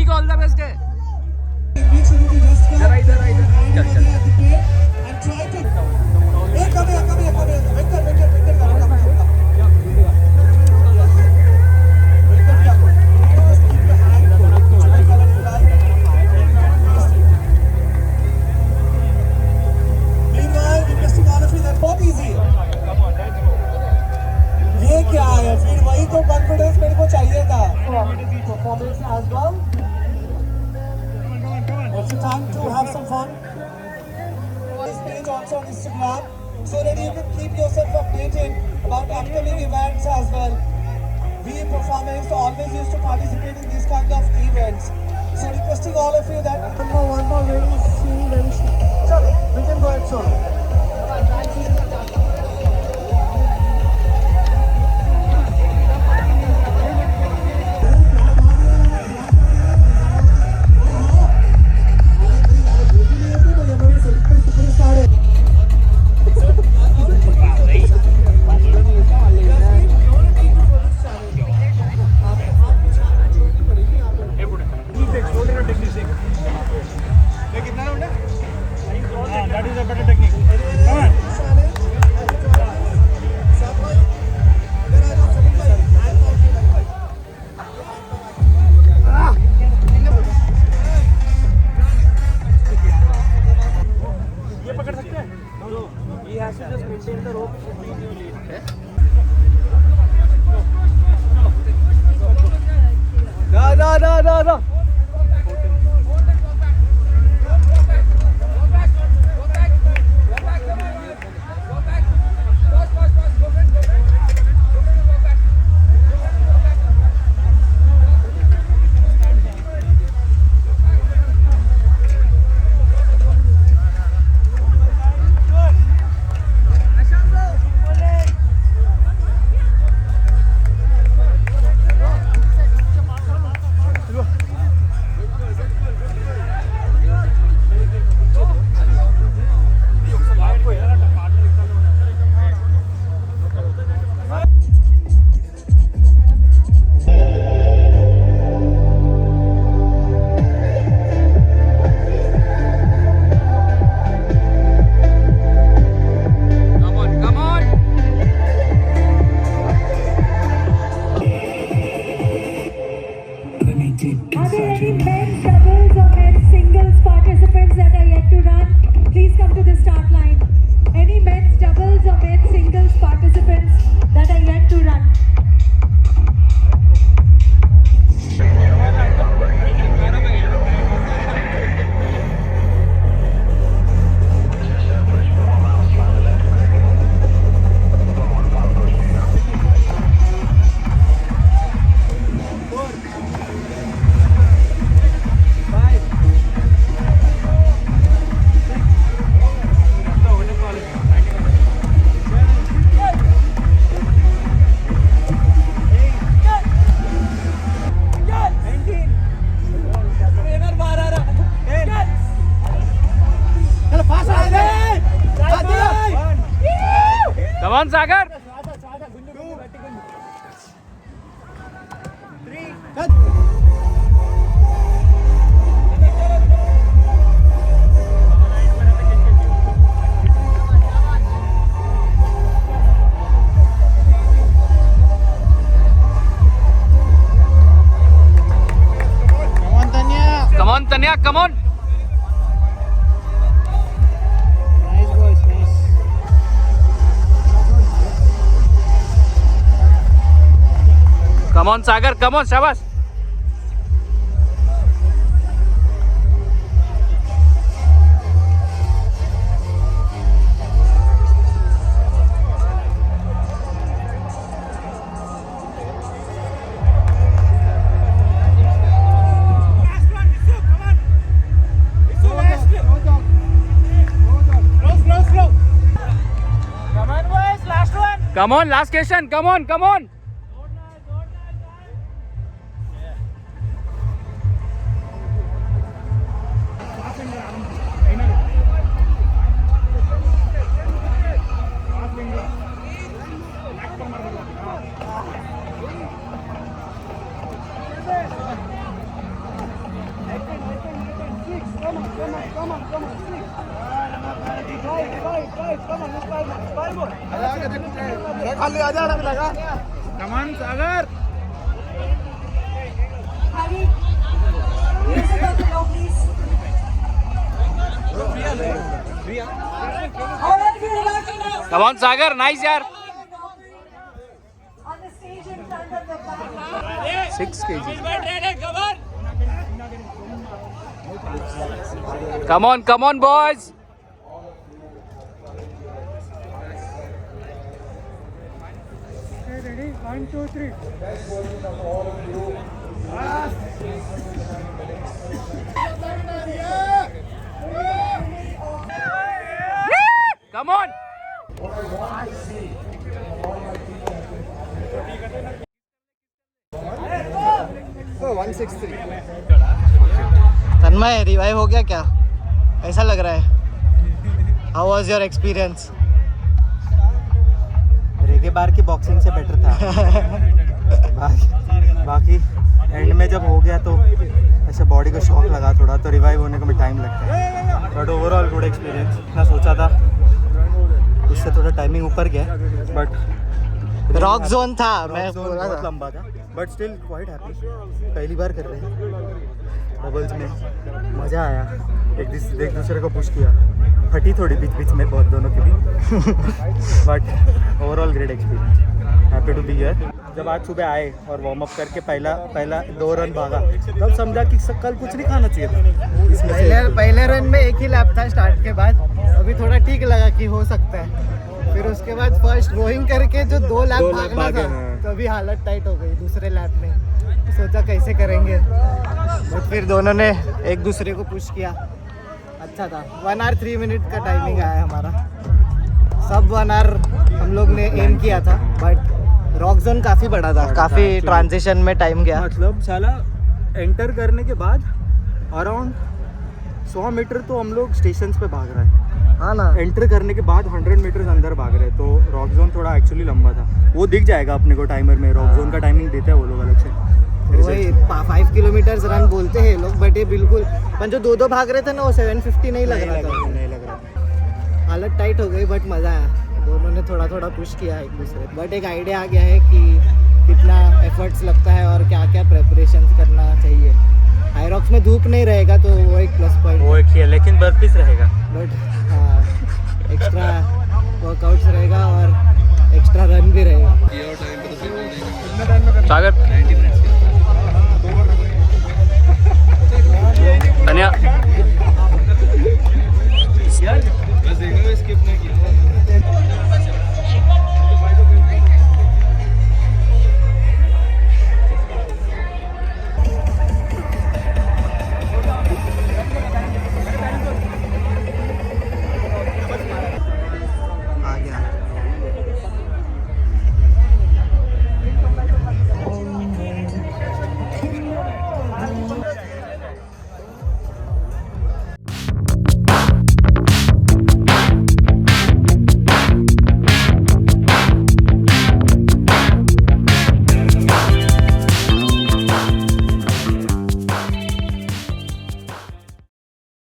को all the best है। ये क्या है फिर, वही तो कॉन्फिडेंस मेरे को चाहिए था performance as well. It's a time to have some fun. This page also on Instagram so that you can keep yourself updated about upcoming events as well. We Performance always used to participate in these kind of events. So requesting all of you that one more very soon. Sorry, we can go ahead solo. Da. Are there any men's doubles or men's singles participants that are yet to run? Please come to the start line. Any men's doubles or men's singles participants that are yet to run? Come on, Sagar. Come on, Tanya. Come on. Nice boys, nice. Come on, Sagar. Come on, Shabash. Come on, last question. Come on, come on. खाली आ जाना लगा कमान सागर Harry, music on the low, please. All right, we're about to now. Come on Sagar nice यार On the stage in front of the band. 6 kg come on boys Ready? 1, 2, 3. come on Tanmay revive हो गया क्या? ऐसा लग रहा है. How was your experience? रेगे बार की बॉक्सिंग से बेटर था. बाकी एंड में जब हो गया तो ऐसे बॉडी को शॉक लगा थोड़ा, तो रिवाइव होने में टाइम लगता है. But overall good experience. इतना सोचा था उससे थोड़ा टाइमिंग ऊपर गया, बट रॉक जोन था, मैं जोन बोला बहुत था. लंबा था, बट स्टिल क्वाइट हैप्पी. पहली बार कर रहे हैं बबल्स में, मज़ा आया. एक दूसरे को पुश किया, फटी थोड़ी बीच बीच में बहुत दोनों की भी. But overall great experience. Happy to be here. जब आज सुबह आए और वार्म अप करके पहला 2 रन भागा, तब समझा कि कल कुछ नहीं खाना चाहिए था. इसमें पहले रन में एक ही लैप था स्टार्ट के बाद. अभी थोड़ा ठीक लगा कि हो सकता है. फिर उसके बाद फर्स्ट रोइंग करके जो 2 लैप भागना भागे, था, हाँ. तो अभी हालत टाइट हो गई दूसरे लैप में. सोचा कैसे करेंगे, बट फिर दोनों ने एक दूसरे को पुश किया. अच्छा था. 1 hour 3 minute का टाइमिंग आया हमारा. सब 1 hour हम लोग ने एम किया था, बट रॉक जोन काफ़ी बड़ा था. काफ़ी ट्रांजिशन में टाइम गया. मतलब साला एंटर करने के बाद अराउंड 100 मीटर तो हम लोग स्टेशन पे भाग रहे हैं. हाँ ना. एंटर करने के बाद 100 मीटर अंदर भाग रहे हैं. तो रॉक जोन थोड़ा एक्चुअली लंबा था. वो दिख जाएगा अपने को टाइमर में. रॉक जोन का टाइमिंग देते हैं वो लोग अलग से. वही 5 किलोमीटर रन बोलते हैं लोग, बट ये बिल्कुल अपन जो 2 भाग रहे थे ना, वो 750 नहीं लग रहा था. नहीं लग रहा. हालत टाइट हो गई, बट मज़ा आया. दोनों ने थोड़ा थोड़ा पुश किया एक दूसरे. बट एक आइडिया आ गया है कि कितना एफर्ट्स लगता है और क्या क्या प्रेपरेशंस करना चाहिए. हाई रॉक्स में धूप नहीं रहेगा तो वो एक प्लस पॉइंट. वो एक ही है, लेकिन बर्फीस रहेगा. बट हाँ, एक्स्ट्रा वर्कआउट्स रहेगा और एक्स्ट्रा रन भी रहेगा. सागर